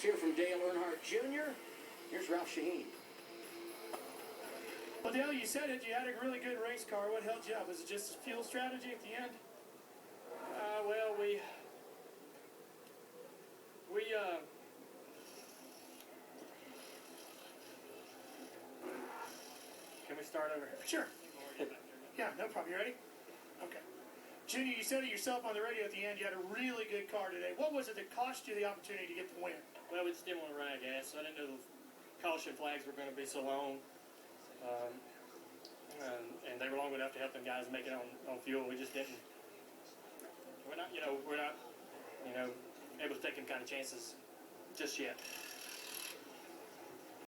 hear from Dale Earnhardt Jr. Here's Ralph Shaheen. Well, Dale, you said it. You had a really good race car. What held you up? Was it just fuel strategy at the end? Well, can we start over? Sure. Yeah, no problem. You ready? Okay. Junior, you said it yourself on the radio at the end. You had a really good car today. What was it that cost you the opportunity to get the win? Well, we just didn't want to run out of gas, so I didn't know the caution flags were going to be so long. And they were long enough to help them guys make it on fuel. We just didn't. We're not able to take them kind of chances just yet.